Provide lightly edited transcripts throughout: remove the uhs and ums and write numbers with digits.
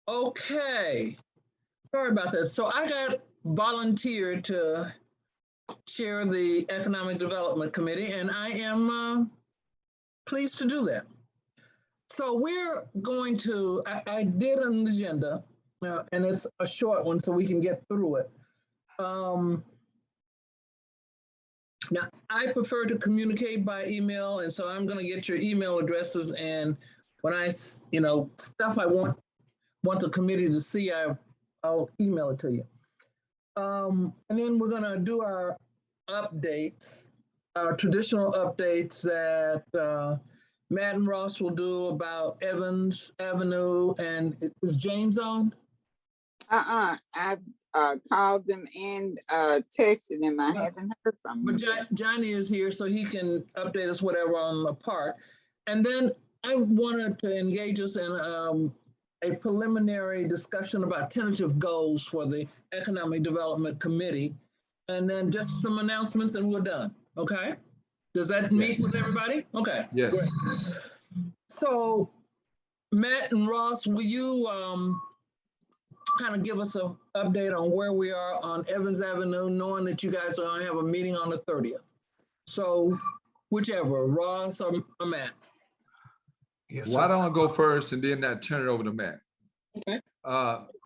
Okay, sorry about that. So I got volunteered to chair the Economic Development Committee, and I am pleased to do that. So we're going to, I did an agenda, and it's a short one so we can get through it. Now, I prefer to communicate by email, and so I'm going to get your email addresses, and when I, stuff I want the committee to see, I'll email it to you. And then we're going to do our updates, our traditional updates that Matt and Ross will do about Evans Avenue. And is James on? I've called them and texted them. I haven't heard from him. But Johnny is here, so he can update us whatever on the park. And then I wanted to engage us in a preliminary discussion about tentative goals for the Economic Development Committee, and then just some announcements and we're done, okay? Does that meet with everybody? Okay. Yes. Great. So Matt and Ross, will you kind of give us an update on where we are on Evans Avenue, knowing that you guys are gonna have a meeting on the 30th? So whichever, Ross or Matt. Yes, why don't I go first and then I turn it over to Matt? Okay.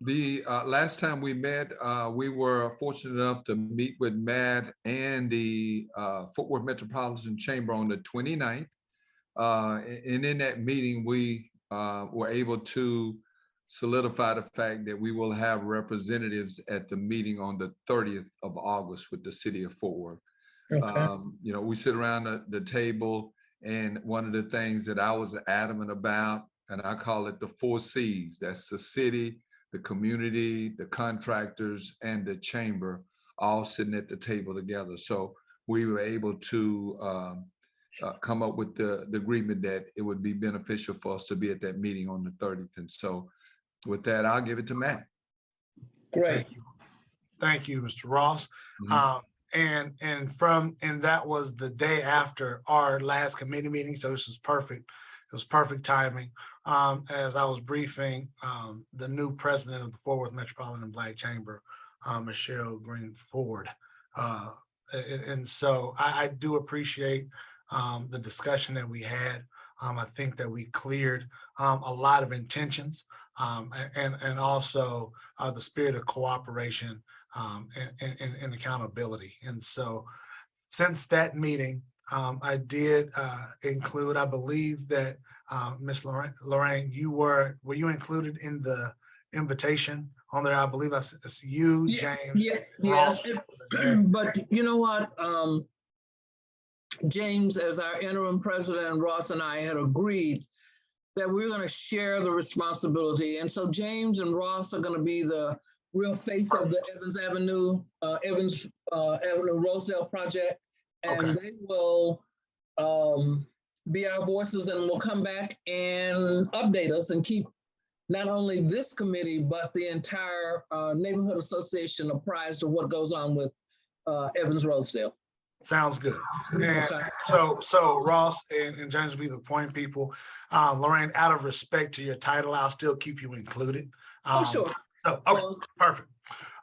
The last time we met, we were fortunate enough to meet with Matt and the Fort Worth Metropolitan Chamber on the 29th. And in that meeting, we were able to solidify the fact that we will have representatives at the meeting on the 30th of August with the city of Fort Worth. Okay. We sit around the table, and one of the things that I was adamant about, and I call it the 4 C's, that's the city, the community, the contractors, and the chamber, all sitting at the table together. So we were able to come up with the agreement that it would be beneficial for us to be at that meeting on the 30th. And so with that, I'll give it to Matt. Great. Thank you, Mr. Ross. Mm-hmm. And that was the day after our last committee meeting. So this is perfect. It was perfect timing. As I was briefing the new president of the Fort Worth Metropolitan Black Chamber, Michelle Green Ford. And so I do appreciate the discussion that we had. I think that we cleared a lot of intentions and also the spirit of cooperation and accountability. And so since that meeting, I did include, I believe that Ms. Lorraine, were you included in the invitation on there? I believe it's you, James. Yes. But you know what? James, as our interim president, Ross and I had agreed that we were going to share the responsibility. And so James and Ross are going to be the real face of the Evans Avenue, Rosedale project. And they will be our voices, and will come back and update us and keep not only this committee, but the entire neighborhood association apprised of what goes on with Evans Rosedale. Sounds good. And so Ross and James will be the point people. Lorraine, out of respect to your title, I'll still keep you included. Sure. So, okay, perfect.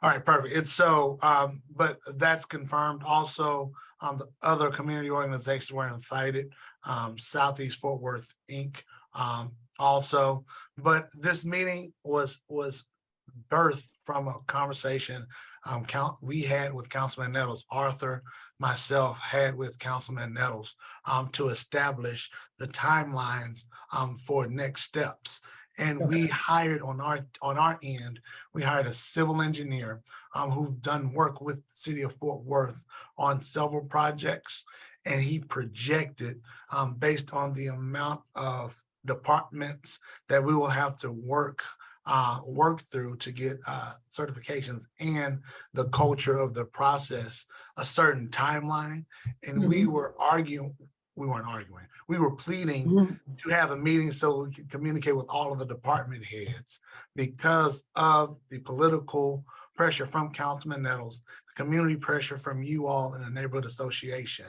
All right, perfect. It's so, but that's confirmed. Also, the other community organizations were invited, Southeast Fort Worth, Inc. Also, but this meeting was birthed from a conversation we had with Councilman Nettles. Arthur, myself had with Councilman Nettles to establish the timelines for next steps. And we hired on our end, we hired a civil engineer who's done work with the city of Fort Worth on several projects. And he projected based on the amount of departments that we will have to work through to get certifications and the culture of the process, a certain timeline. And we were arguing, we weren't arguing, we were pleading to have a meeting so we could communicate with all of the department heads because of the political pressure from Councilman Nettles, community pressure from you all in the neighborhood association.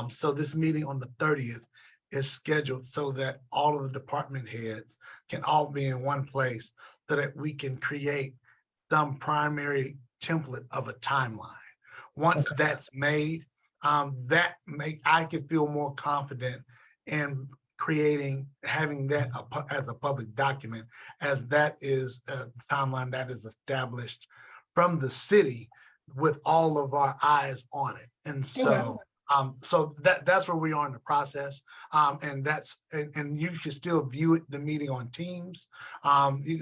So this meeting on the 30th is scheduled so that all of the department heads can all be in one place so that we can create some primary template of a timeline. Once that's made, I can feel more confident in having that as a public document, as that is a timeline that is established from the city with all of our eyes on it. And so, so that's where we are in the process. And you can still view the meeting on Teams.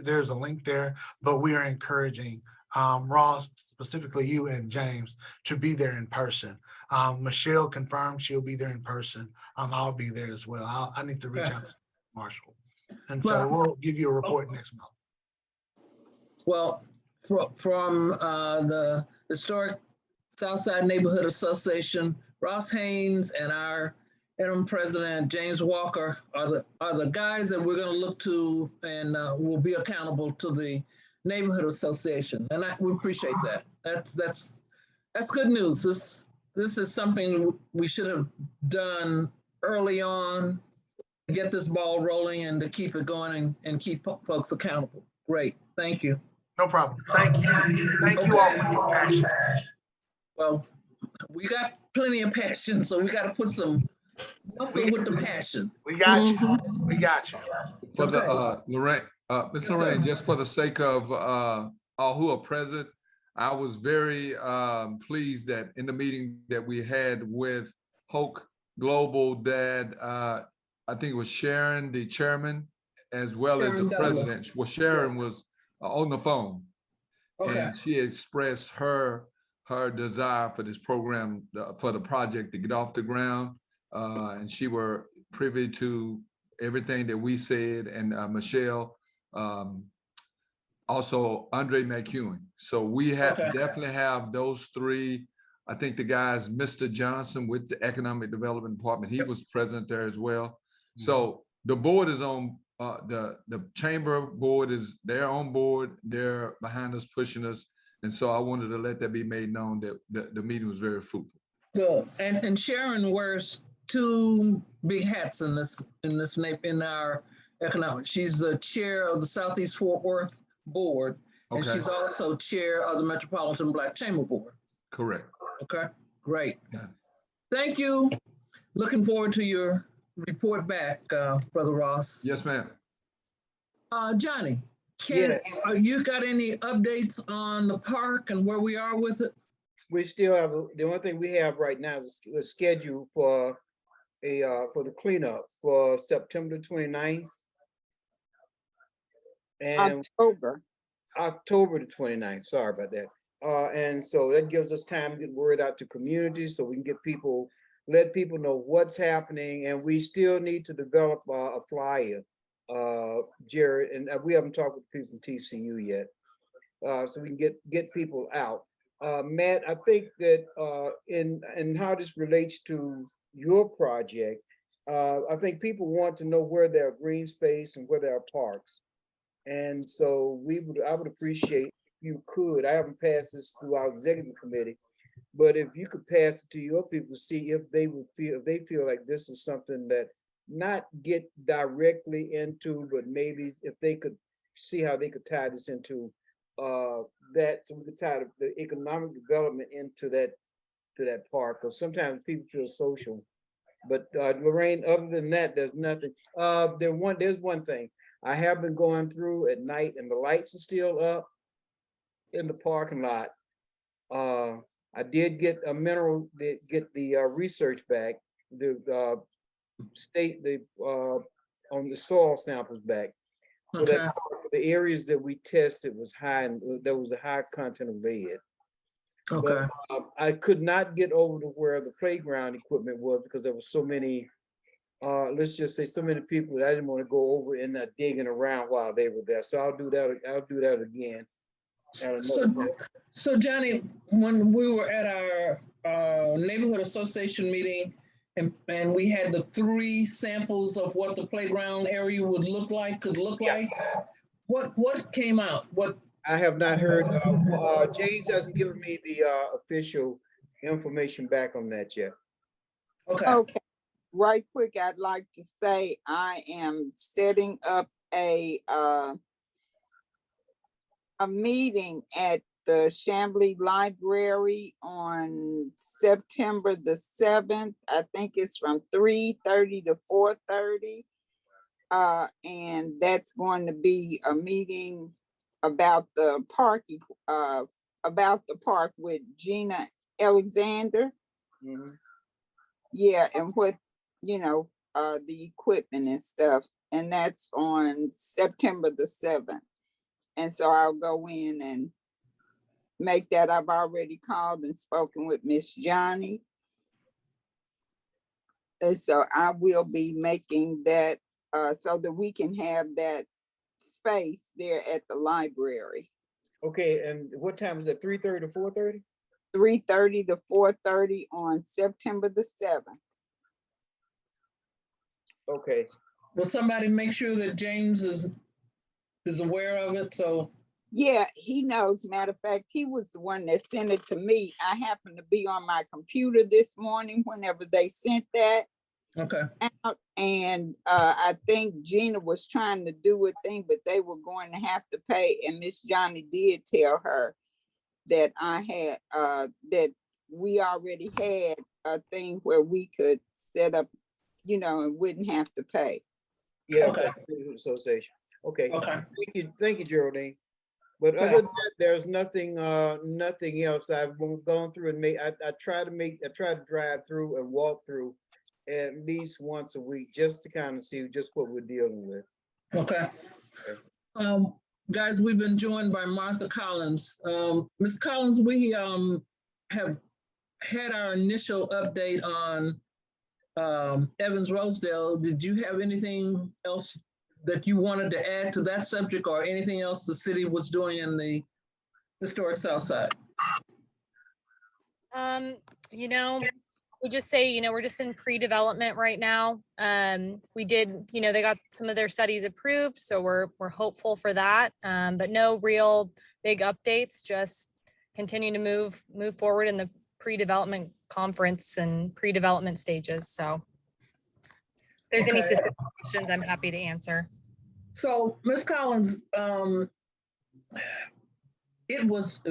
There's a link there, but we are encouraging Ross, specifically you and James, to be there in person. Michelle confirmed she'll be there in person. I'll be there as well. I need to reach out to Marshall. And so we'll give you a report next month. Well, from the Historic Southside Neighborhood Association, Ross Haynes and our interim president, James Walker, are the guys that we're going to look to and will be accountable to the neighborhood association. And we appreciate that. That's good news. This is something we should have done early on to get this ball rolling and to keep it going and keep folks accountable. Great. Thank you. No problem. Thank you. Thank you all for your passion. Well, we got plenty of passion, so we got to put some muscle with the passion. We got you. We got you. For the Lorraine, Ms. Lorraine, just for the sake of all who are present, I was very pleased that in the meeting that we had with Hoke Global, that I think it was Sharon, the chairman, as well as the president. Well, Sharon was on the phone, and she expressed her desire for this program, for the project to get off the ground, and she were privy to everything that we said, and Michelle, also Andre McEwen. So we definitely have those three. I think the guys, Mr. Johnson with the Economic Development Department, he was present there as well. So the board is on, the chamber board they're on board, they're behind us, pushing us. And so I wanted to let that be made known that the meeting was very fruitful. Good. And Sharon wears two big hats in our economic. She's the chair of the Southeast Fort Worth board, and she's also chair of the Metropolitan Black Chamber Board. Correct. Okay, great. Yeah. Thank you. Looking forward to your report back, Brother Ross. Yes, ma'am. Johnny, you got any updates on the park and where we are with it? We still have, the only thing we have right now is a schedule for the cleanup for September 29th. And October the 29th, sorry about that. And so that gives us time to get word out to communities so we can let people know what's happening. And we still need to develop a flyer, Jared, and we haven't talked with people from TCU yet. So we can get people out. Matt, I think that in how this relates to your project, I think people want to know where there are green space and where there are parks. And so I would appreciate if you could, I haven't passed this through our executive committee, but if you could pass it to your people, see if they feel like this is something that not get directly into, but maybe if they could see how they could tie this into that, so we could tie the economic development into that park, because sometimes people feel social. But Lorraine, other than that, there's nothing. There's one thing. I have been going through at night and the lights are still up in the parking lot. I did get the research back, the on the soil samples back. Okay. So the areas that we tested was high, and there was a high content of lead. Okay. But, I could not get over to where the playground equipment was because there was so many, let's just say so many people that I didn't want to go over and digging around while they were there. So I'll do that again. So Johnny, when we were at our neighborhood association meeting and we had the 3 samples of what the playground area could look like, what came out? What? I have not heard. James hasn't given me the official information back on that yet. Okay. Right quick, I'd like to say I am setting up a a meeting at the Chamblee Library on September the 7th. I think it's from 3:30 to 4:30. And that's going to be a meeting about the park with Gina Alexander. Mhm. Yeah, and what, the equipment and stuff. And that's on September the 7th. And so I'll go in and make that. I've already called and spoken with Miss Johnny. And so I will be making that so that we can have that space there at the library. Okay, and what time is it? 3:30 to 4:30? 3:30 to 4:30 on September the 7th. Okay, Will somebody make sure that James is aware of it? So, Yeah, he knows. Matter of fact, he was the one that sent it to me. I happened to be on my computer this morning whenever they sent that okay, out. And I think Gina was trying to do a thing, but they were going to have to pay. And Miss Johnny did tell her that I had that we already had a thing where we could set up, and wouldn't have to pay. yeah, Okay. Neighborhood Association. Okay, okay. thank you, Geraldine. But Okay. other than that, there's nothing else. I've gone through and I try to drive through and walk through at least once a week just to kind of see just what we're dealing with. Okay. Okay. Guys, we've been joined by Martha Collins. Ms. Collins, we have had our initial update on Evans Rosedale. Did you have anything else that you wanted to add to that subject, or anything else the city was doing in the historic South Side? We just say, we're just in pre-development right now. We did, they got some of their studies approved, so we're hopeful for that. But no real big updates, just continue to move forward in the pre-development conference and pre-development stages. So if there's any Okay. specific questions, I'm happy to answer. So, Ms. Collins, it was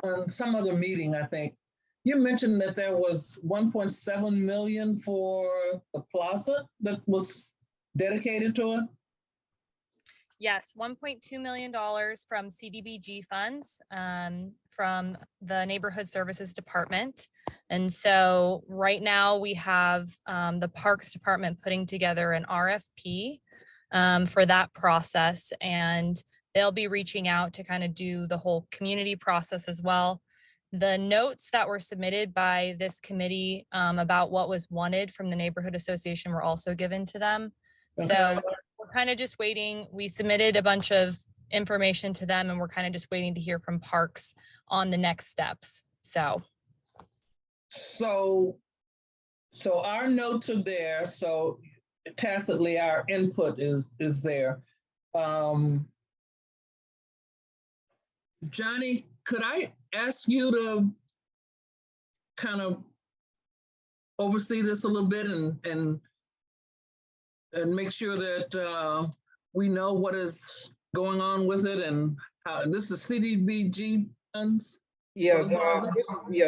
on some other meeting, I think. You mentioned that there was 1.7 million for the plaza that was dedicated to it. Yes, $1.2 million from CDBG funds from the Neighborhood Services Department. And so right now we have the Parks Department putting together an RFP for that process. And they'll be reaching out to kind of do the whole community process as well. The notes that were submitted by this committee about what was wanted from the Neighborhood Association were also given to them. Okay. So we're kind of just waiting. We submitted a bunch of information to them and we're kind of just waiting to hear from Parks on the next steps. So our notes are there. So tacitly our input is there. Johnny, could I ask you to kind of oversee this a little bit and make sure that we know what is going on with it, and how this is CDBG funds? Yeah,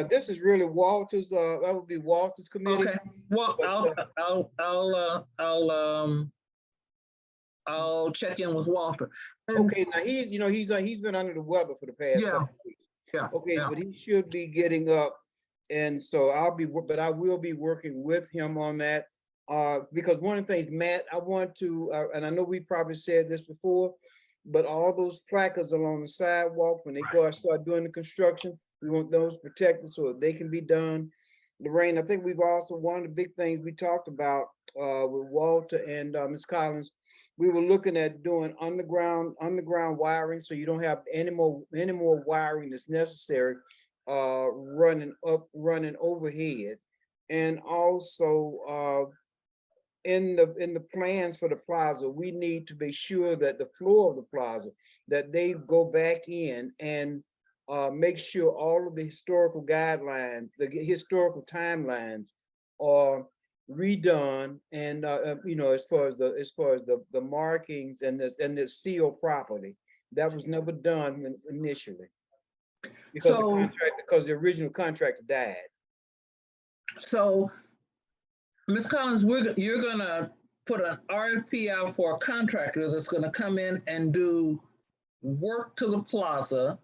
this is really Walter's, that would be Walter's committee. Okay, well, I'll check in with Walter. And, Okay, now he's been under the weather for the past Yeah. couple weeks. Yeah. Okay, yeah. but he should be getting up. And so I will be working with him on that. Because one of the things, Matt, I want to, and I know we probably said this before, but all those placards along the sidewalk, when they go and start doing the construction, we want those protected so that they can be done. Lorraine, I think we've also, one of the big things we talked about with Walter and Ms. Collins, we were looking at doing underground wiring, so you don't have any more wiring that's necessary running overhead. And also in the plans for the plaza, we need to be sure that the floor of the plaza, that they go back in and make sure all of the historical guidelines, the historical timelines are redone, and as far as the markings and the seal properly. That was never done initially. So, Because the original contractor died. so Ms. Collins, you're gonna put an RFP out for a contractor that's gonna come in and do work to the plaza.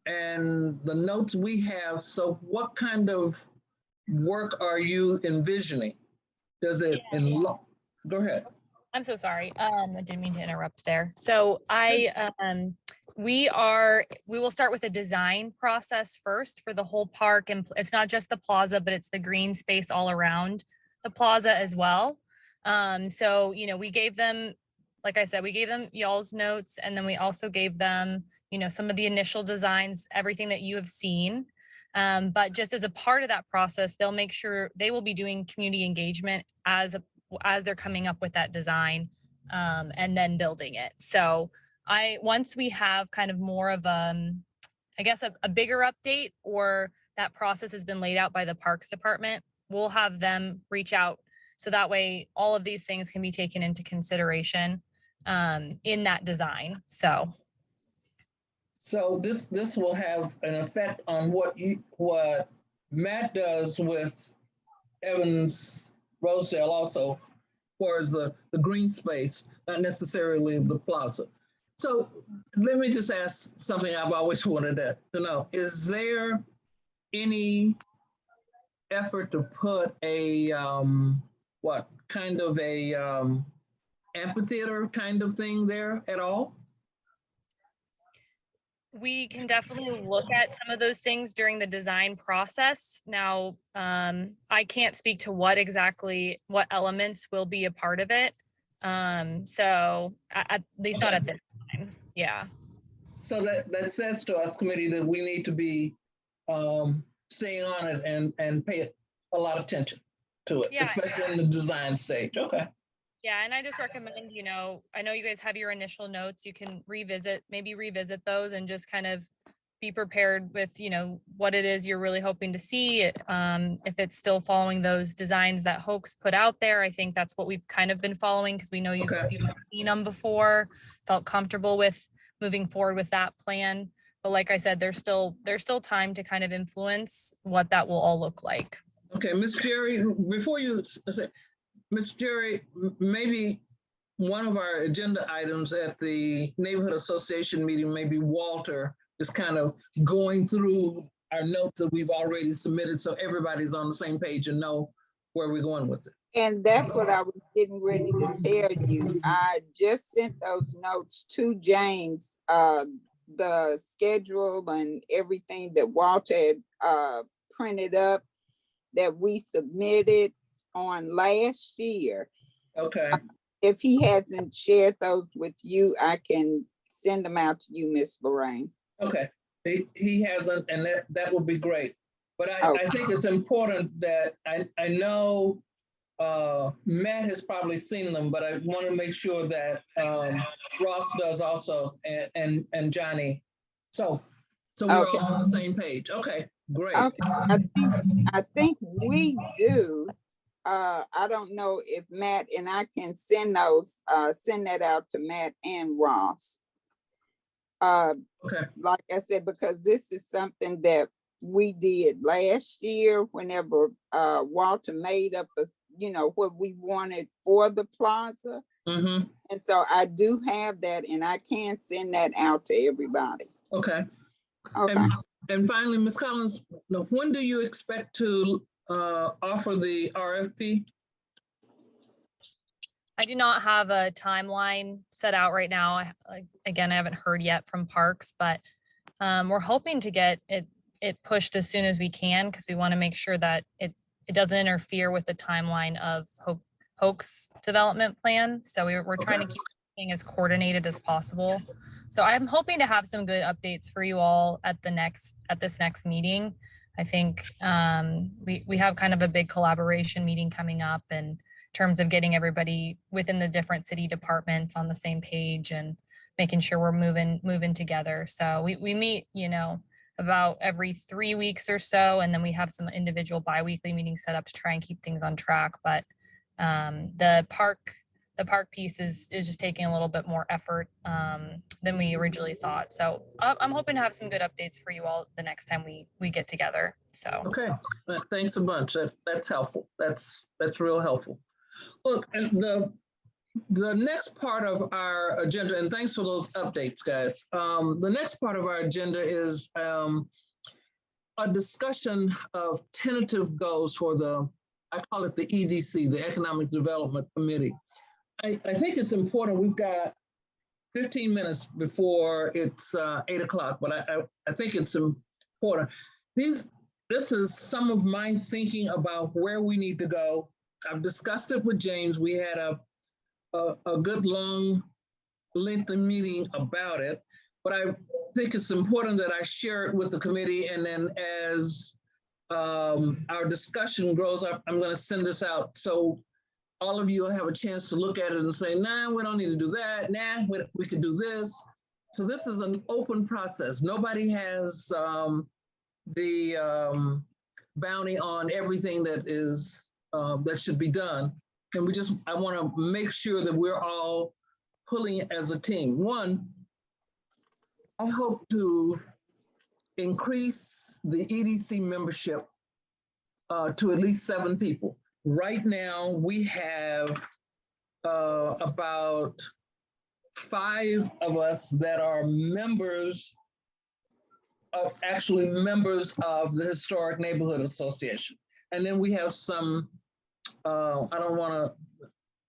And the notes we have, so what kind of work are you envisioning? Does it, go ahead. I'm so sorry. I didn't mean to interrupt there. So we will start with a design process first for the whole park. And it's not just the plaza, but it's the green space all around the plaza as well. So, we gave them, like I said, we gave them y'all's notes, and then we also gave them, some of the initial designs, everything that you have seen. But just as a part of that process, they'll make sure they will be doing community engagement as they're coming up with that design, and then building it. So once we have kind of more of I guess a bigger update, or that process has been laid out by the Parks Department, we'll have them reach out. So that way all of these things can be taken into consideration in that design. So this will have an effect on what Matt does with Evans Rosedale also, far as the green space, not necessarily the plaza. So let me just ask something I've always wanted to know. Is there any effort to put a, what kind of a amphitheater kind of thing there at all? We can definitely look at some of those things during the design process. Now, I can't speak to what elements will be a part of it. So at least not at this time. Yeah. So that says to us, committee, that we need to be staying on it and pay a lot of attention to it, especially in the design stage. Okay. Yeah, and I just recommend, I know you guys have your initial notes. You can maybe revisit those and just kind of be prepared with, what it is you're really hoping to see. If it's still following those designs that Hoax put out there, I think that's what we've kind of been following, because we know you've seen them before, felt comfortable with moving forward with that plan. But like I said, there's still time to kind of influence what that will all look like. Okay, Ms. Jerry, before you say, Ms. Jerry, maybe one of our agenda items at the Neighborhood Association meeting, maybe Walter, just kind of going through our notes that we've already submitted, so everybody's on the same page and know where we're going with it. And that's what I was getting ready to tell you. I just sent those notes to James, the schedule and everything that Walter had printed up that we submitted on last year. Okay. If he hasn't shared those with you, I can send them out to you, Miss Lorraine. Okay, he hasn't, and that would be great. But I think it's important that I know Matt has probably seen them, but I want to make sure that Ross does also, and Johnny. So we're all on the same page. Okay, great. Okay. I think we do. I don't know if Matt, and I can send that out to Matt and Ross. Okay. Like I said, because this is something that we did last year whenever Walter made up what we wanted for the plaza. Mm-hmm. And so I do have that, and I can send that out to everybody. Okay. Okay. And finally, Ms. Collins, when do you expect to offer the RFP? I do not have a timeline set out right now. I haven't heard yet from Parks, but we're hoping to get it pushed as soon as we can, because we want to make sure that it doesn't interfere with the timeline of Hoax development plan. So we're trying to keep everything as coordinated as possible. So I'm hoping to have some good updates for you all at this next meeting. I think we have kind of a big collaboration meeting coming up, in terms of getting everybody within the different city departments on the same page and making sure we're moving together. So we meet, about every 3 weeks or so, and then we have some individual biweekly meetings set up to try and keep things on track. But the park the park piece is just taking a little bit more effort than we originally thought. So I'm hoping to have some good updates for you all the next time we get together. So Okay, thanks a bunch. That's helpful. That's real helpful. Look, and the next part of our agenda, and thanks for those updates, guys. The next part of our agenda is a discussion of tentative goals for I call it the EDC, the Economic Development Committee. I think it's important. We've got 15 minutes before it's 8 o'clock, but I think it's important. This is some of my thinking about where we need to go. I've discussed it with James. We had a good long, lengthy meeting about it, but I think it's important that I share it with the committee, and then as our discussion grows up, I'm going to send this out so all of you will have a chance to look at it and say, nah, we don't need to do that. Nah, we could do this. So this is an open process. Nobody has the bounty on everything that is that should be done. And I want to make sure that we're all pulling as a team. One, I hope to increase the EDC membership to at least 7 people. Right now, we have about 5 of us that are members of the Historic Neighborhood Association. And then we have some,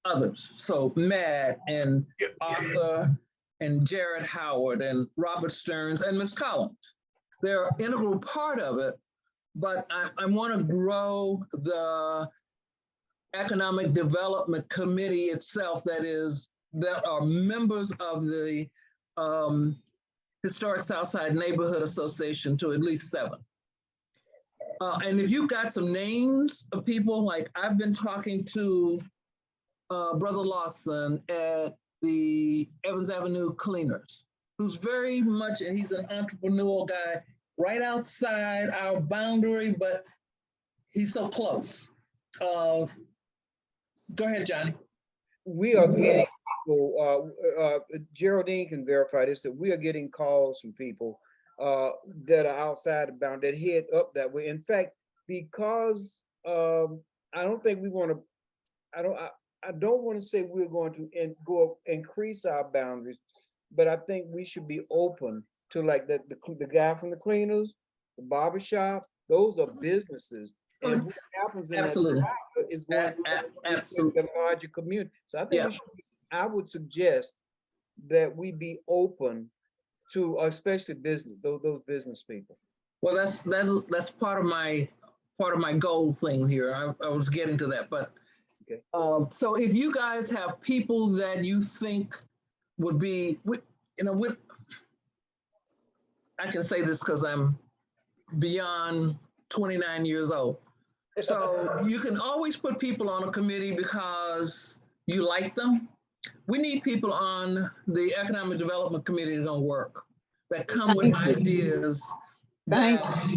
others. So Matt and Arthur and Jared Howard and Robert Stearns and Ms. Collins. They're an integral part of it, but I want to grow the Economic Development Committee itself that are members of the Historic Southside Neighborhood Association to at least 7. And if you've got some names of people, like I've been talking to Brother Lawson at the Evans Avenue Cleaners, who's very much, and he's an entrepreneurial guy right outside our boundary, but he's so close. Go ahead, Johnny. We are getting people, Geraldine can verify this, that we are getting calls from people that are outside the boundary, that head up that way. In fact, because I don't think we want to, I don't want to say we're going to increase our boundaries, but I think we should be open to like the guy from the cleaners, the barbershop. Those are businesses. And what happens in Absolutely. that is going to the larger community. So I think I would suggest that we be open to, especially business, those business people. Well, that's part of my goal thing here. I was getting to that, but okay. So if you guys have people that you think would be, I can say this because I'm beyond 29 years old. So you can always put people on a committee because you like them. We need people on the Economic Development Committee that don't work, that come with ideas that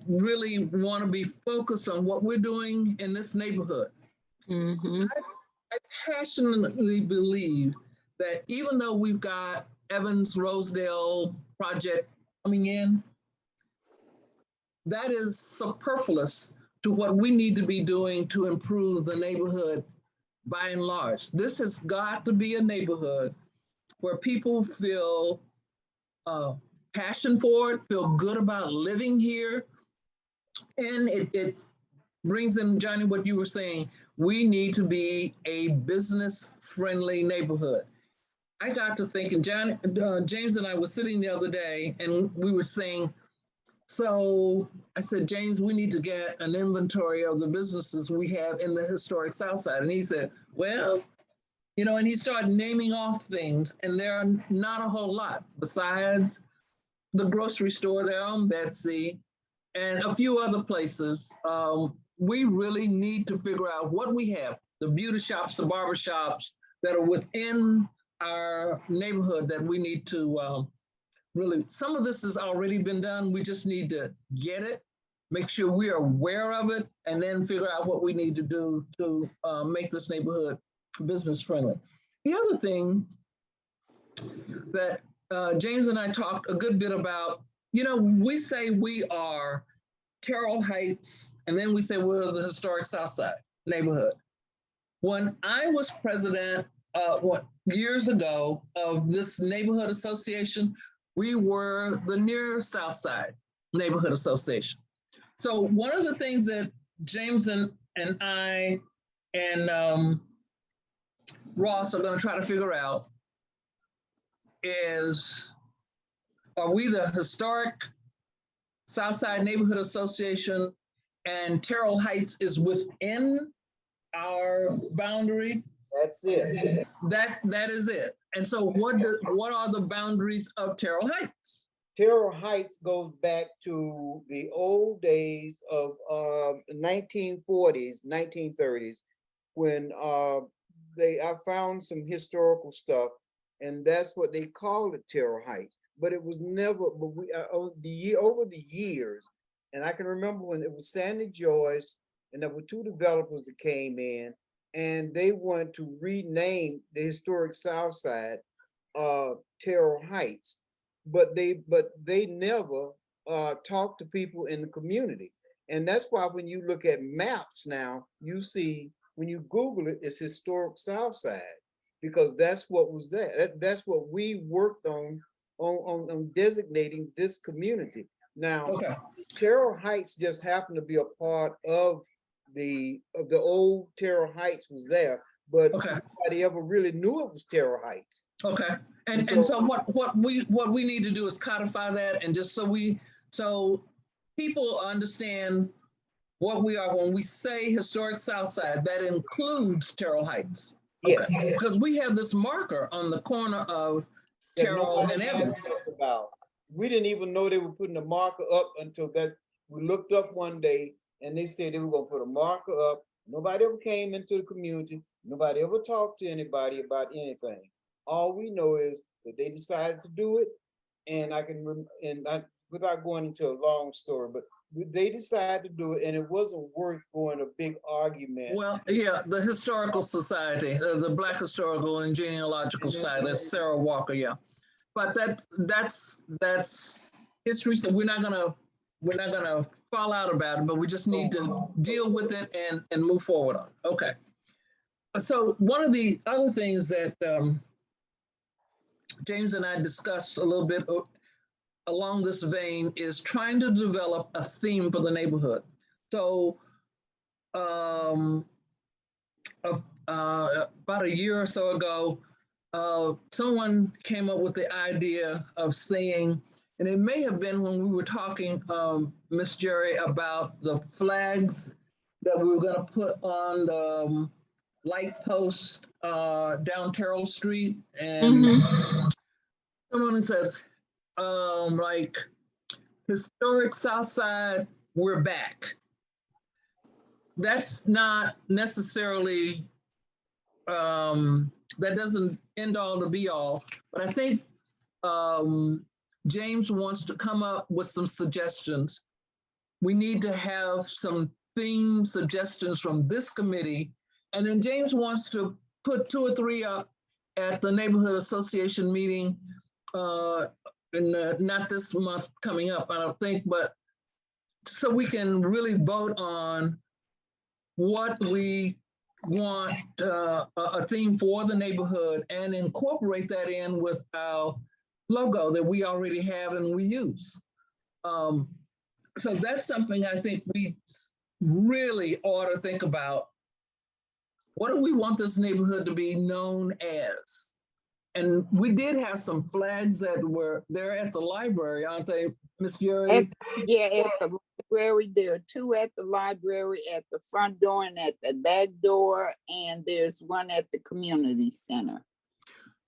really want to be focused on what we're doing in this neighborhood. Mm-hmm. I passionately believe that even though we've got Evans Rosedale project coming in, that is superfluous to what we need to be doing to improve the neighborhood by and large. This has got to be a neighborhood where people feel passion for it, feel good about living here. And it brings in, Johnny, what you were saying, we need to be a business-friendly neighborhood. I got to thinking, James and I were sitting the other day and we were saying, so I said, James, we need to get an inventory of the businesses we have in the historic South Side. And he said, well, and he started naming off things, and there are not a whole lot besides the grocery store there on Betsy and a few other places. We really need to figure out what we have, the beauty shops, the barber shops that are within our neighborhood that we need to really, some of this has already been done. We just need to get it, make sure we are aware of it, and then figure out what we need to do to make this neighborhood business friendly. The other thing that James and I talked a good bit about, we say we are Terrell Heights, and then we say we're the historic South Side neighborhood. When I was president years ago of this neighborhood association, we were the near South Side Neighborhood Association. So one of the things that James and I and Ross are going to try to figure out is, are we the historic Southside Neighborhood Association and Terrell Heights is within our boundary? That's it. That is it. And so what are the boundaries of Terrell Heights? Terrell Heights goes back to the old days of 1940s, 1930s, when I found some historical stuff, and that's what they called it, Terrell Heights. But it was never, but we over the years, and I can remember when it was Sandy Joyce, and there were two developers that came in, and they wanted to rename the historic South Side Terrell Heights, but they never talked to people in the community. And that's why when you look at maps now, you see, when you Google it, it's historic South Side, because that's what was there. That's what we worked on designating this community. Now, Okay. Terrell Heights just happened to be a part of the old Terrell Heights was there, but Okay. nobody ever really knew it was Terrell Heights. Okay. And so what we need to do is codify that, and just so people understand what we are when we say historic South Side, that includes Terrell Heights. Okay. Yes. Because we have this marker on the corner of Terrell and Evans. About. We didn't even know they were putting a marker up until that we looked up one day and they said they were going to put a marker up. Nobody ever came into the community. Nobody ever talked to anybody about anything. All we know is that they decided to do it, and without going into a long story, but they decided to do it, and it wasn't worth going a big argument. Well, yeah, the Historical Society, the Black Historical and Genealogical Society, that's Sarah Walker, yeah. But that's history, so we're not gonna fall out about it, but we just need to deal with it and move forward on. Okay. So one of the other things that James and I discussed a little bit along this vein is trying to develop a theme for the neighborhood. So about a year or so ago, someone came up with the idea of saying, and it may have been when we were talking, Miss Jerry, about the flags that we were going to put on the light post down Terrell Street, and someone said, like, historic South Side, we're back. That's not necessarily, that doesn't end all to be all, but I think James wants to come up with some suggestions. We need to have some theme suggestions from this committee, and then James wants to put 2 or 3 up at the neighborhood association meeting, not this month coming up, I don't think, but so we can really vote on what we want a theme for the neighborhood and incorporate that in with our logo that we already have and we use. So that's something I think we really ought to think about. What do we want this neighborhood to be known as? And we did have some flags that were there at the library, aren't they, Ms. Jerry? At the library. There are 2 at the library, at the front door and at the back door, and there's one at the community center.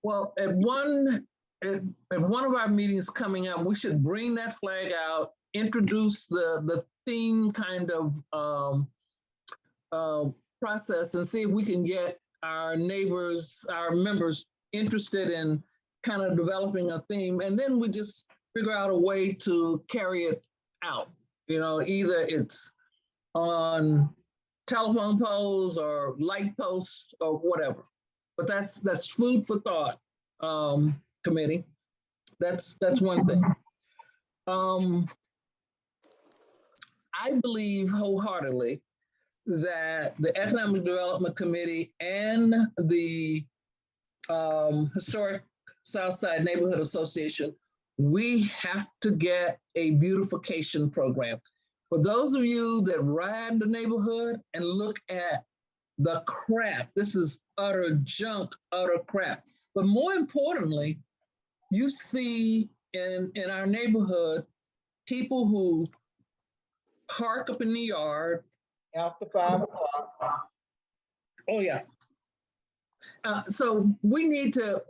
Well, at one of our meetings coming up, we should bring that flag out, introduce the theme kind of process, and see if we can get our neighbors, our members interested in kind of developing a theme, and then we just figure out a way to carry it out. Either it's on telephone poles or light posts or whatever. But that's food for thought, committee. That's one thing. I believe wholeheartedly that the Economic Development Committee and the Historic Southside Neighborhood Association, we have to get a beautification program. For those of you that ride the neighborhood and look at the crap, this is utter junk, utter crap. But more importantly, you see in our neighborhood, people who park up in the yard. After 5 o'clock. Oh, yeah. So we need to,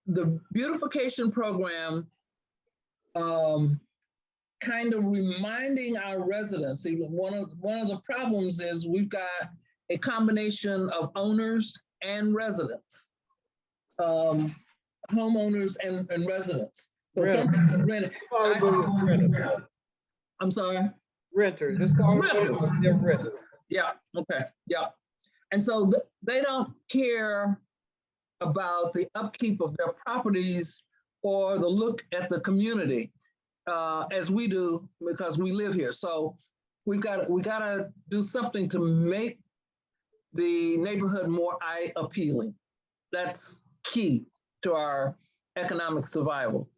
the beautification program, kind of reminding our residents. See, one of the problems is we've got a combination of owners and residents, homeowners and residents. So some people rent it. I'm sorry. Renters. Let's call them renters. Yeah. Okay. Yeah. And so they don't care about the upkeep of their properties or the look at the community as we do, because we live here. So we gotta do something to make the neighborhood more eye appealing. That's key to our economic survival.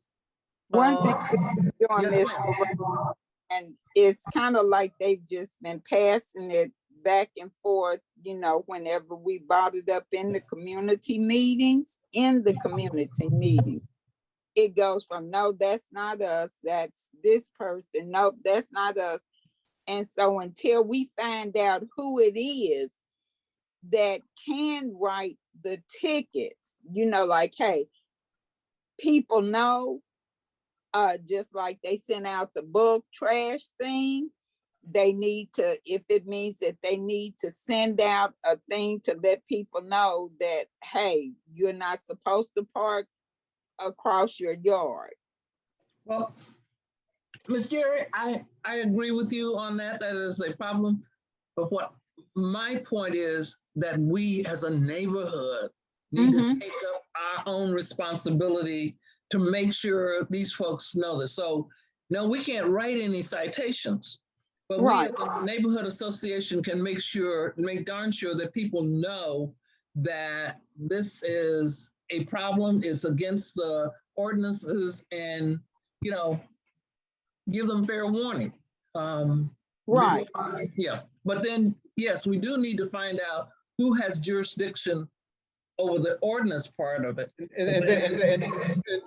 One thing doing this, and it's kind of like they've just been passing it back and forth, you know, whenever we brought it up in the community meetings, it goes from, no, that's not us, that's this person, nope, that's not us. And so until we find out who it is that can write the tickets, you know, like, hey, people know, just like they sent out the book trash thing, they need to, if it means that they need to send out a thing to let people know that, hey, you're not supposed to park across your yard. Well, Ms. Jerry, I agree with you on that. That is a problem. But what my point is that we as a neighborhood need to take up our own responsibility to make sure these folks know this. So no, we can't write any citations, but we as a neighborhood association can make darn sure that people know that this is a problem, it's against the ordinances, and, you know, give them fair warning. Yeah, but then, yes, we do need to find out who has jurisdiction over the ordinance part of it. And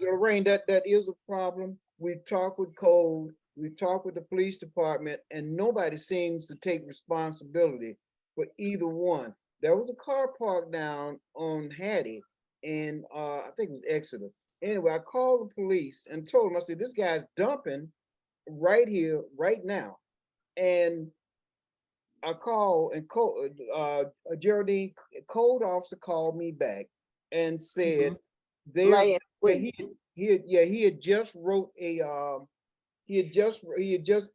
Lorraine, that is a problem. We've talked with code, we've talked with the police department, and nobody seems to take responsibility for either one. There was a car parked down on Hattie, and I think it was Exeter. Anyway, I called the police and told them, I said, this guy's dumping right here, right now. And I called, and Geraldine, code officer called me back and said he had just wrote a he had just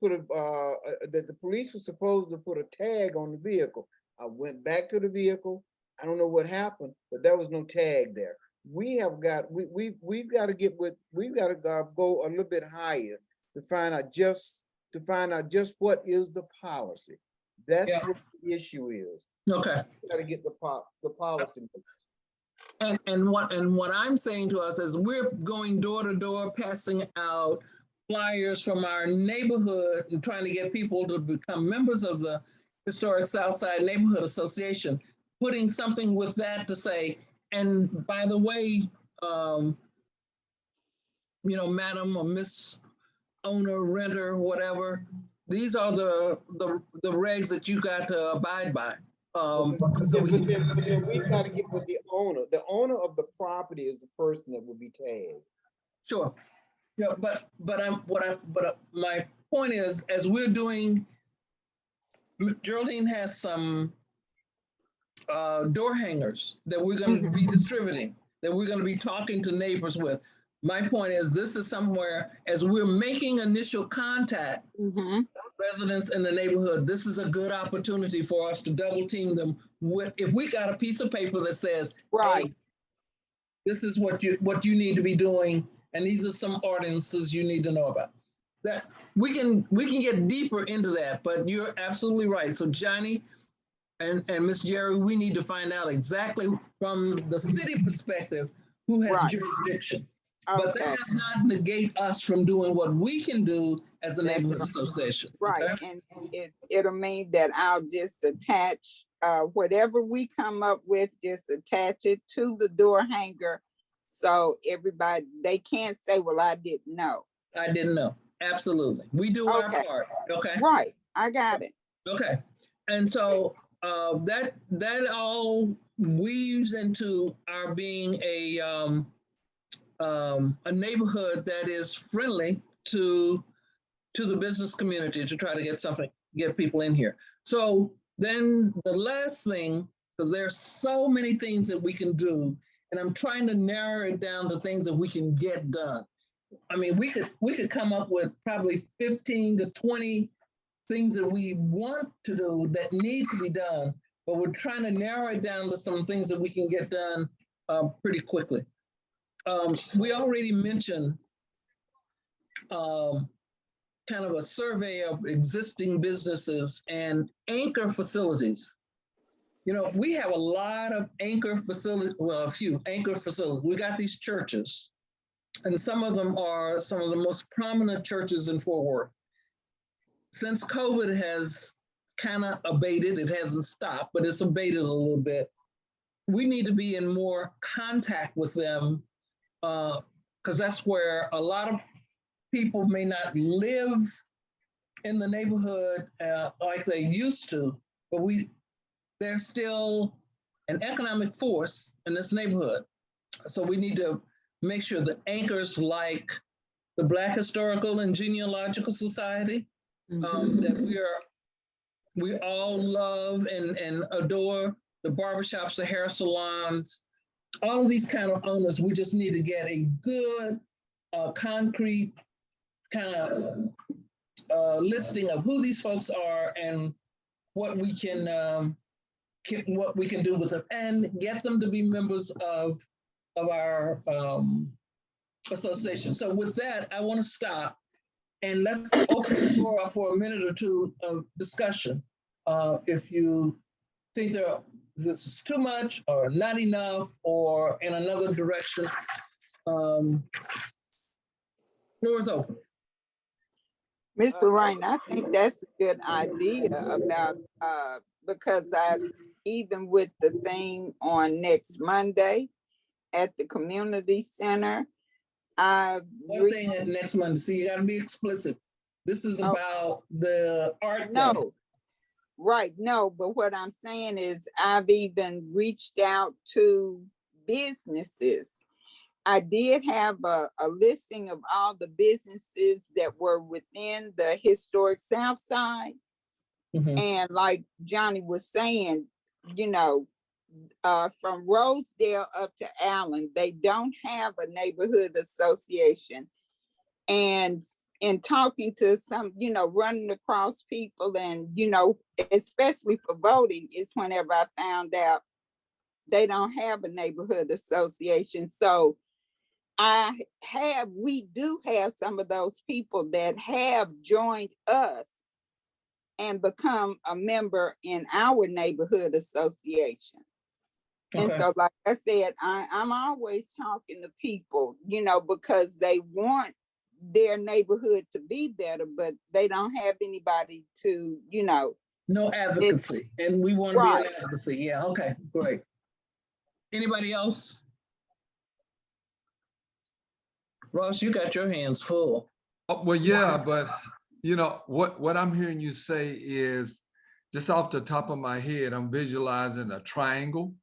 put that the police was supposed to put a tag on the vehicle. I went back to the vehicle. I don't know what happened, but there was no tag there. We've got to go a little bit higher to find out just what is the policy. That's what the issue is. Okay. We got to get the policy. And what I'm saying to us is we're going door to door, passing out flyers from our neighborhood and trying to get people to become members of the Historic Southside Neighborhood Association, putting something with that to say, and by the way, you know, madam or miss owner, renter, whatever, these are the regs that you got to abide by. Then we've got to get with the owner. The owner of the property is the person that will be tagged. Sure. Yeah, but my point is, as we're doing, Geraldine has some door hangers that we're going to be distributing, that we're going to be talking to neighbors with. My point is, this is somewhere, as we're making initial contact with residents in the neighborhood, this is a good opportunity for us to double team them with, if we got a piece of paper that says, hey, this is what you need to be doing, and these are some ordinances you need to know about. That we can get deeper into that, but you're absolutely right. So Johnny and Miss Jerry, we need to find out exactly from the city perspective who has Right. jurisdiction. But Okay, that does not negate us from doing what we can do as a That's neighborhood right. association. right. Okay? And it'll mean that I'll just attach, whatever we come up with, just attach it to the door hanger. So everybody, they can't say, well, I didn't know. I didn't know. Absolutely. We do our Okay. part. Okay. Right, I got it. Okay. And so that all weaves into our being a neighborhood that is friendly to the business community to try to get people in here. So then the last thing, because there's so many things that we can do, and I'm trying to narrow it down to things that we can get done. I mean, we could come up with probably 15 to 20 things that we want to do that need to be done, but we're trying to narrow it down to some things that we can get done pretty quickly. We already mentioned kind of a survey of existing businesses and anchor facilities. You know, we have a lot of anchor facilities, well, a few anchor facilities. We got these churches, and some of them are some of the most prominent churches in Fort Worth. Since COVID has kind of abated, it hasn't stopped, but it's abated a little bit. We need to be in more contact with them because that's where a lot of people may not live in the neighborhood like they used to, but they're still an economic force in this neighborhood. So we need to make sure that anchors like the Black Historical and Genealogical Society that we all love and adore, the barbershops, the hair salons, all of these kind of owners, we just need to get a good concrete kind of listing of who these folks are and what we can do with them, and get them to be members of our association. So with that, I want to stop and let's open the floor up for a minute or two of discussion. If you think this is too much or not enough or in another direction, floor is open. Ms. Lorraine, I think that's a good idea about, because even with the thing on next Monday at the community center, One thing at next Monday, see, you gotta be explicit. This is about the art. No, right, no, but what I'm saying is I've even reached out to businesses. I did have a listing of all the businesses that were within the historic South Side. Mhm. And like Johnny was saying, you know, from Rosedale up to Allen, they don't have a neighborhood association. And in talking to some, you know, running across people and, you know, especially for voting, is whenever I found out they don't have a neighborhood association. So we do have some of those people that have joined us and become a member in our neighborhood association. And Okay. so, like I said, I'm always talking to people, you know, because they want their neighborhood to be better, but they don't have anybody to, you know. No advocacy, and we want to be an advocacy. Yeah, okay, great. Anybody else? Ross, you got your hands full. Oh, well, yeah, but you know, what I'm hearing you say is, just off the top of my head, I'm visualizing a triangle: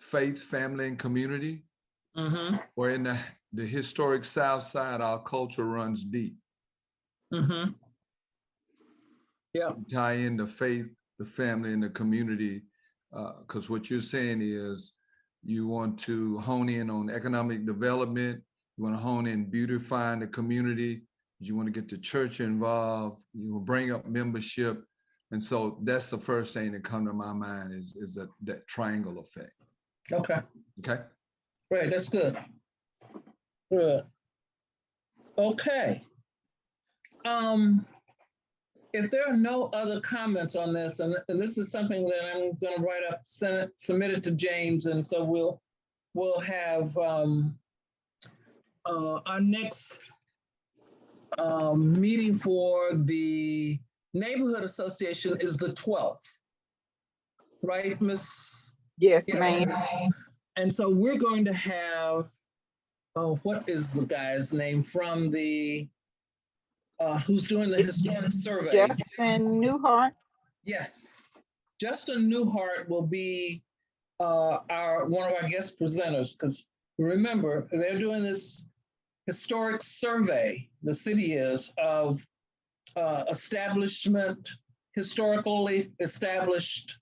faith, family, and community. Mm-hmm. Where in the historic South Side, our culture runs deep. Mm-hmm. Yeah. Tie in the faith, the family, and the community, because what you're saying is you want to hone in on economic development, you want to hone in beautifying the community, you want to get the church involved, you will bring up membership. And so that's the first thing that comes to my mind is that triangle effect. Okay. Okay. Right, that's good. Good. Okay. If there are no other comments on this, and this is something that I'm going to write up, submit it to James, and so we'll have our next meeting for the neighborhood association is the 12th, right, Miss? Yes, Yeah. ma'am. And so we're going to have, oh, what is the guy's name from the, who's doing the historic survey? Justin Newhart. Yes, Justin Newhart will be one of our guest presenters, because remember, they're doing this historic survey, the city is, of historically established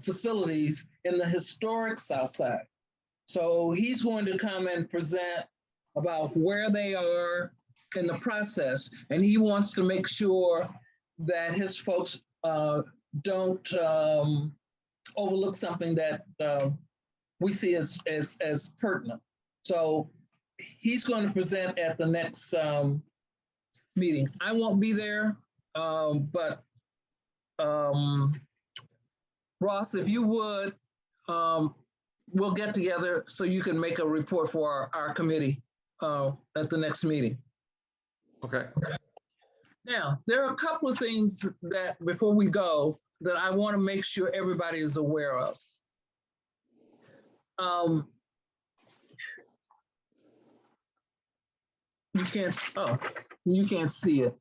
facilities in the historic South Side. So he's going to come and present about where they are in the process, and he wants to make sure that his folks don't overlook something that we see as pertinent. So he's going to present at the next meeting. I won't be there, but Ross, if you would, we'll get together so you can make a report for our committee at the next meeting. Okay. Now, there are a couple of things that before we go that I want to make sure everybody is aware of. You can't see it.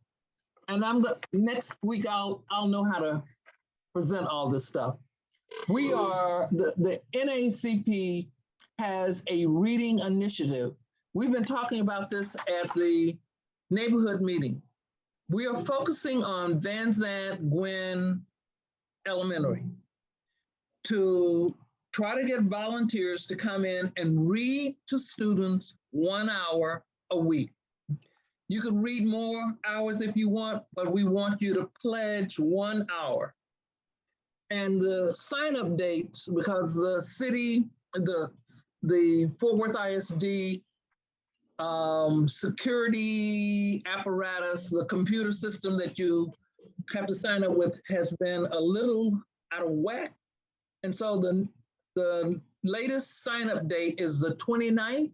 And next week I'll know how to present all this stuff. We are, the NAACP has a reading initiative. We've been talking about this at the neighborhood meeting. We are focusing on Van Zandt Gwynn Elementary to try to get volunteers to come in and read to students 1 hour a week. You can read more hours if you want, but we want you to pledge 1 hour. And the sign-up dates, because the city, the Fort Worth ISD security apparatus, the computer system that you have to sign up with has been a little out of whack. And so the latest sign-up date is the 29th,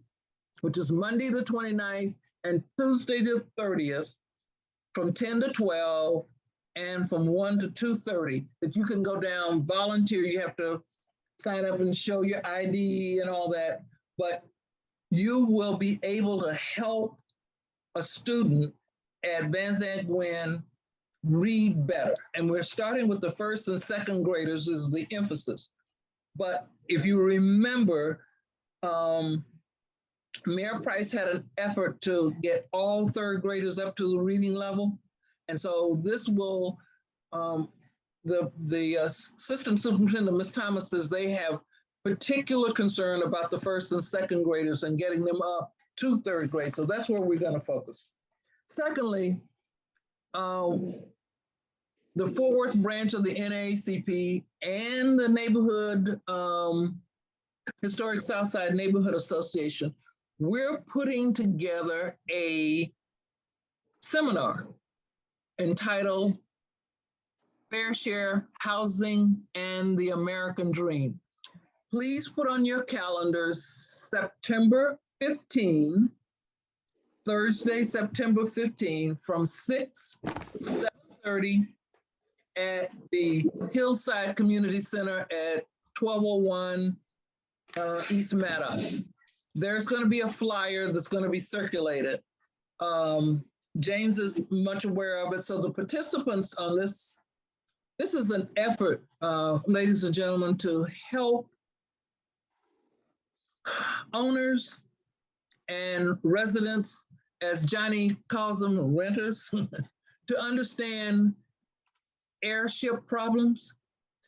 which is Monday the 29th, and Tuesday the 30th, from 10 to 12, and from 1 to 2:30, that you can go down, volunteer. You have to sign up and show your ID and all that, but you will be able to help a student at Van Zandt Gwynn read better. And we're starting with the first and second graders is the emphasis. But if you remember, Mayor Price had an effort to get all third graders up to the reading level. And so this will, the system superintendent, Ms. Thomas, says they have particular concern about the first and second graders and getting them up to third grade. So that's where we're going to focus. Secondly, the Fort Worth branch of the NAACP and the neighborhood, Historic Southside Neighborhood Association, we're putting together a seminar entitled Fair Share Housing and the American Dream. Please put on your calendars September 15, Thursday, September 15, from 6 to 7:30 at the Hillside Community Center at 1201 East Maddox. There's going to be a flyer that's going to be circulated. James is much aware of it. So the participants on this is an effort, ladies and gentlemen, to help owners and residents, as Johnny calls them, renters, to understand airship problems.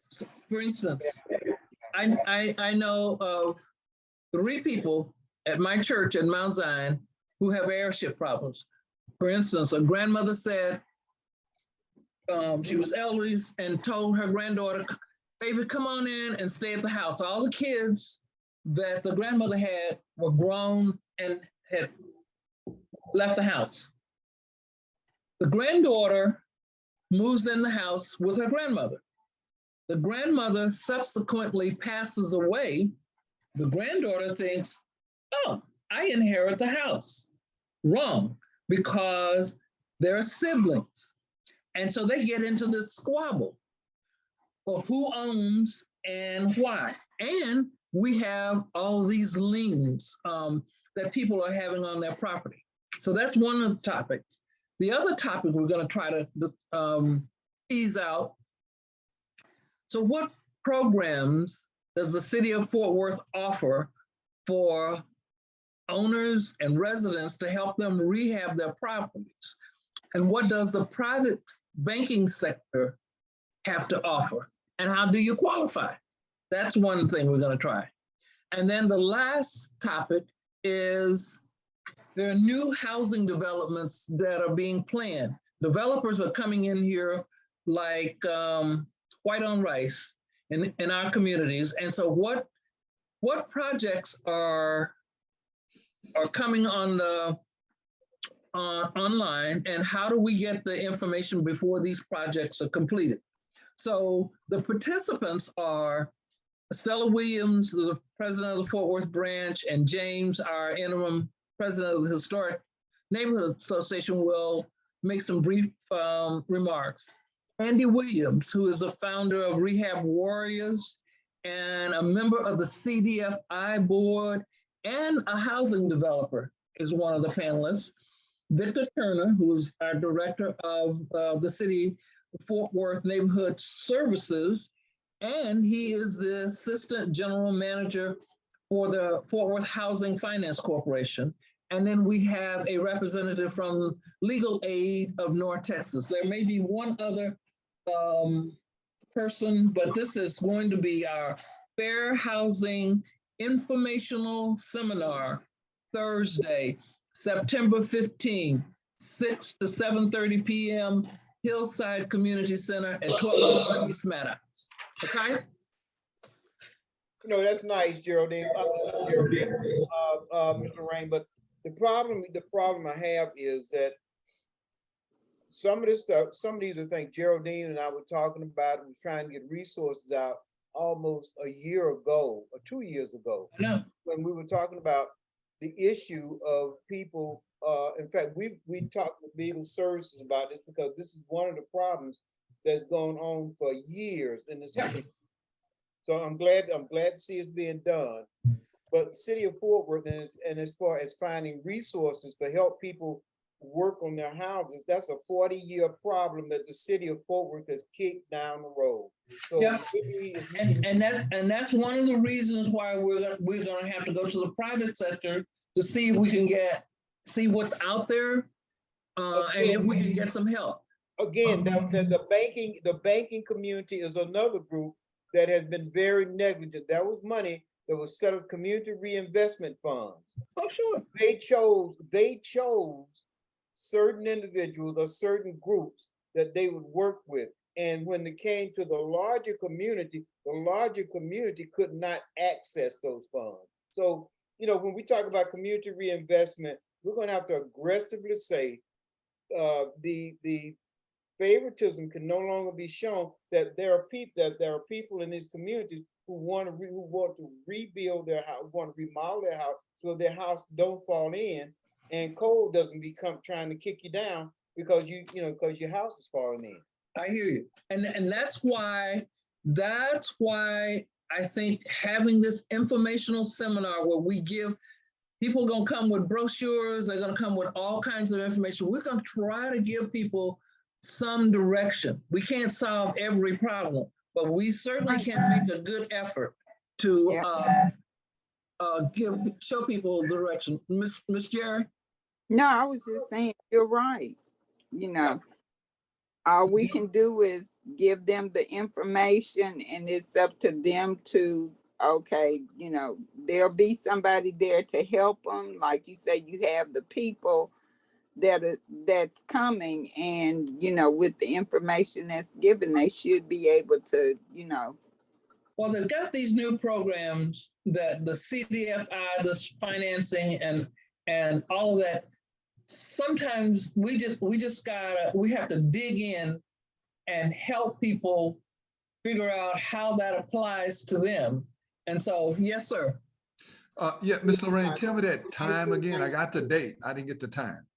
So, for instance, I know of 3 people at my church at Mount Zion who have airship problems. For instance, a grandmother said she was elderly and told her granddaughter, baby, come on in and stay at the house. All the kids that the grandmother had were grown and had left the house. The granddaughter moves in the house with her grandmother. The grandmother subsequently passes away. The granddaughter thinks, oh, I inherit the house. Wrong, because they're siblings. And so they get into this squabble for who owns and why. And we have all these liens that people are having on their property. So that's one of the topics. The other topic we're going to try to tease out. So what programs does the city of Fort Worth offer for owners and residents to help them rehab their properties? And what does the private banking sector have to offer? And how do you qualify? That's one thing we're going to try. And then the last topic is there are new housing developments that are being planned. Developers are coming in here like white on rice in our communities. And so what projects are coming on the online, and how do we get the information before these projects are completed? So the participants are Stella Williams, the president of the Fort Worth branch, and James, our interim president of the Historic Neighborhood Association, will make some brief remarks. Andy Williams, who is the founder of Rehab Warriors and a member of the CDFI board and a housing developer, is one of the panelists. Victor Turner, who's our director of the city Fort Worth Neighborhood Services, and he is the assistant general manager for the Fort Worth Housing Finance Corporation. And then we have a representative from Legal Aid of North Texas. There may be one other person, but this is going to be our Fair Housing Informational Seminar, Thursday, September 15, 6 to 7:30 p.m., Hillside Community Center at 1201 East Maddox. Okay? That's nice, Geraldine. Mr. Rain, but the problem I have is that some of this stuff, some of these are things Geraldine and I were talking about, and was trying to get resources out almost a year ago or 2 years ago. No. When we were talking about the issue of people, in fact, we talked with legal services about this because this is one of the problems that's gone on for years in this city. So I'm glad to see it's being done. But the city of Fort Worth, and as far as finding resources to help people work on their houses, that's a 40-year problem that the city of Fort Worth has kicked down the road. So yeah, and that's one of the reasons why we're gonna have to go to the private sector to see if we can see what's out there, and if we can get some help. Again, the banking community is another group that has been very negligent. That was money that was set up community reinvestment funds. Oh, sure. They chose certain individuals or certain groups that they would work with. And when it came to the larger community could not access those funds. So, when we talk about community reinvestment, we're going to have to aggressively say the favoritism can no longer be shown, that there are people in these communities who want to rebuild their house, want to remodel their house so their house don't fall in and cold doesn't become trying to kick you down because because your house is falling in. I hear you. And that's why I think having this informational seminar where we give people, gonna come with brochures, they're gonna come with all kinds of information. We're gonna try to give people some direction. We can't solve every problem, but we certainly can make a good effort to show people direction. Miss Jerry? No, I was just saying, you're right. All we can do is give them the information, and it's up to them to, there'll be somebody there to help them. Like you say, you have the people that's coming, and with the information that's given, they should be able to Well, they've got these new programs that the CDFI, this financing and all of that. Sometimes we have to dig in and help people figure out how that applies to them. And so, yes, sir. Yeah, Ms. Lorraine, tell me that time again. I got the date. I didn't get the time.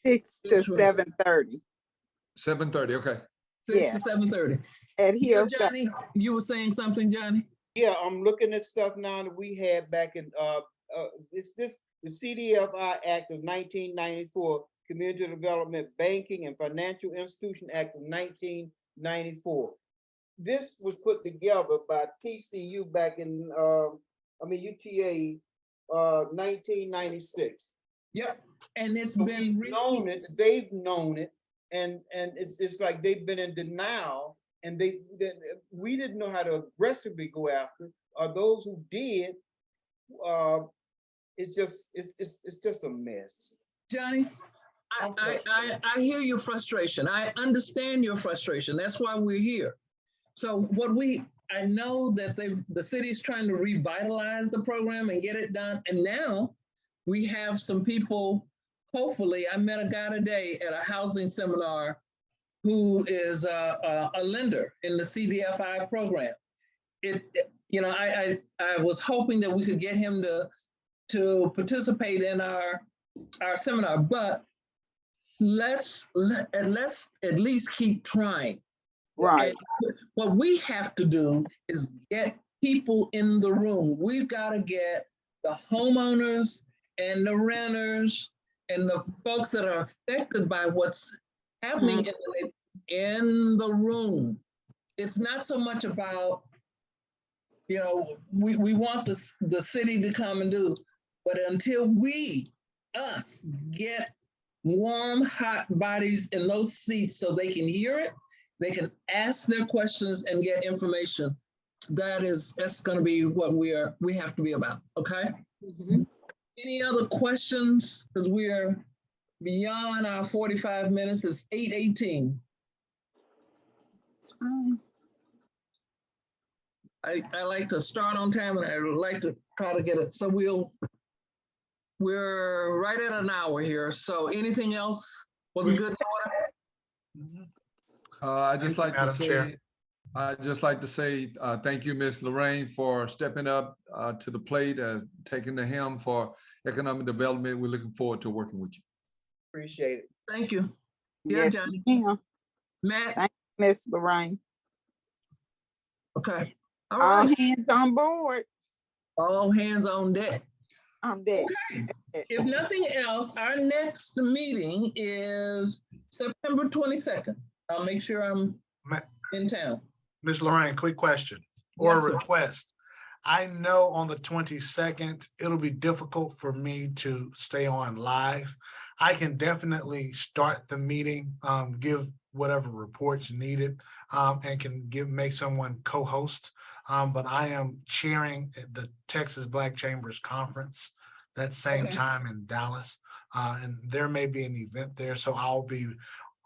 6 to 7:30. 7:30, okay. 6 to 7:30. At Yeah, Hillside. Johnny, you were saying something, Johnny? Yeah, I'm looking at stuff now that we had back in, the CDFI Act of 1994, Community Development Banking and Financial Institution Act of 1994. This was put together by TCU back in, UTA, 1996. Yep. And it's So been we've known it, they've known it, and it's like they've been in denial, and we didn't know how to aggressively go after, or those who did, it's just a mess. Johnny, I hear your frustration. I understand your frustration. That's why we're here. So I know that the city's trying to revitalize the program and get it done. And now we have some people, hopefully, I met a guy today at a housing seminar who is a lender in the CDFI program. I was hoping that we could get him to participate in our seminar, but let's at least keep trying. Right. And what we have to do is get people in the room. We've got to get the homeowners and the renters and the folks that are affected by what's happening in the room. It's not so much about, we want the city to come and do, but until us get warm, hot bodies in those seats so they can hear it, they can ask their questions and get information. That's going to be what we have to be about. Okay. Mm-hmm. Any other questions? Because we are beyond our 45 minutes. It's 8:18. It's fine. I like to start on time, and I would like to try to get it. So we're right at an hour here. So anything else for the good order? I'd just like to Madam say, thank you, Ms. Lorraine, for stepping up to the plate, taking the helm for economic development. We're looking forward to working with you. Appreciate it. Thank you. Yeah, Yes, Johnny. ma'am. Matt. Thank you, Miss Lorraine. Okay. All All right. hands on board. All hands on deck. On deck. If nothing else, our next meeting is September 22nd. I'll make sure I'm in town. Ms. Lorraine, quick question or Yes, sir. request. I know on the 22nd, it'll be difficult for me to stay on live. I can definitely start the meeting, give whatever reports needed, and can make someone co-host. But I am chairing the Texas Black Chambers Conference that same time in Dallas. And there may be an event there. So I'll be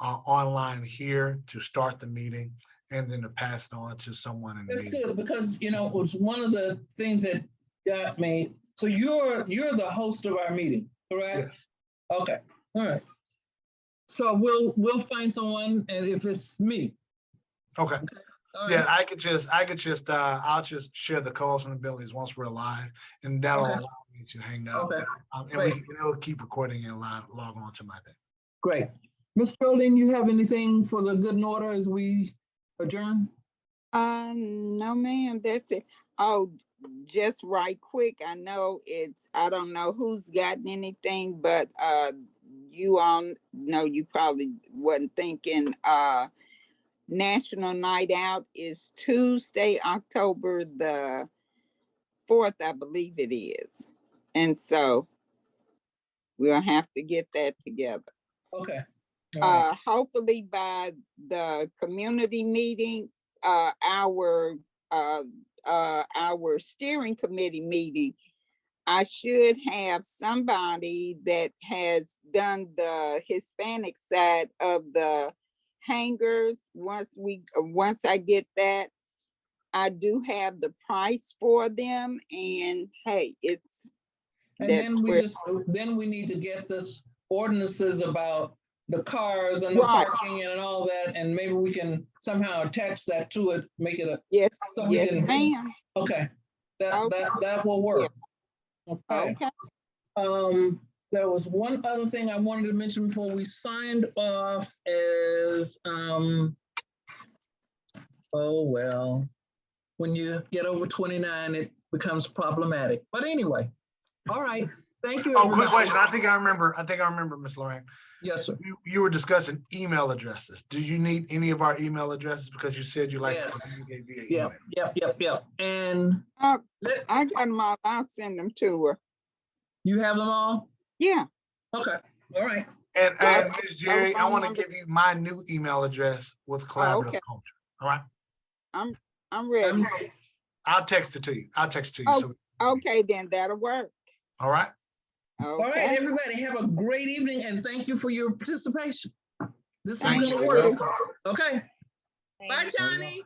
online here to start the meeting and then to pass it on to someone in the That's meeting. good because, it was one of the things that got me. So you're the host of our meeting, correct? Yes. Okay. All right. So we'll find someone, and if it's me. Okay. All Yeah, right. I'll just share the co-hosting once we're live, and that'll allow me to hang up. Okay. And Great. it'll keep recording and log on to my thing. Great. Ms. Geraldine, you have anything for the good and order as we adjourn? No, ma'am, that's it. Oh, just right quick. I don't know who's gotten anything, but you all know, you probably wasn't thinking, National Night Out is Tuesday, October the 4th, I believe it is. And so we'll have to get that together. Okay. All right. Hopefully by the community meeting, our steering committee meeting, I should have somebody that has done the Hispanic side of the hangers. Once I get that, I do have the price for them, and hey, it's, And that's then where, then we need to get this ordinances about the cars and the Right. parking and all that, and maybe we can somehow attach that to it, make it a, yes, so we yes, can, ma'am. okay, Okay. that will work. Okay. Okay, There was one other thing I wanted to mention before we signed off is, oh, well, when you get over 29, it becomes problematic. But anyway, all right, thank you. Oh, quick everybody. question. I think I remember, Ms. Lorraine. Yes, sir. You were discussing email addresses. Do you need any of our email addresses? Because you said you like to Yes. communicate via Yep, email. yep. And let- I got them all, I'll send them to her. you have them all? Yeah, Okay, all right. And Okay. Ms. Jerry, I Telephone want to number. give you my new email address with collaborative okay. culture. All right. I'm ready. I'll text it to you. Oh, So, Okay, then that'll work. all right. All right, Okay, everybody, have a great evening and thank you for your participation. This is Thank gonna you. work. Okay, bye, Thanks. Johnny.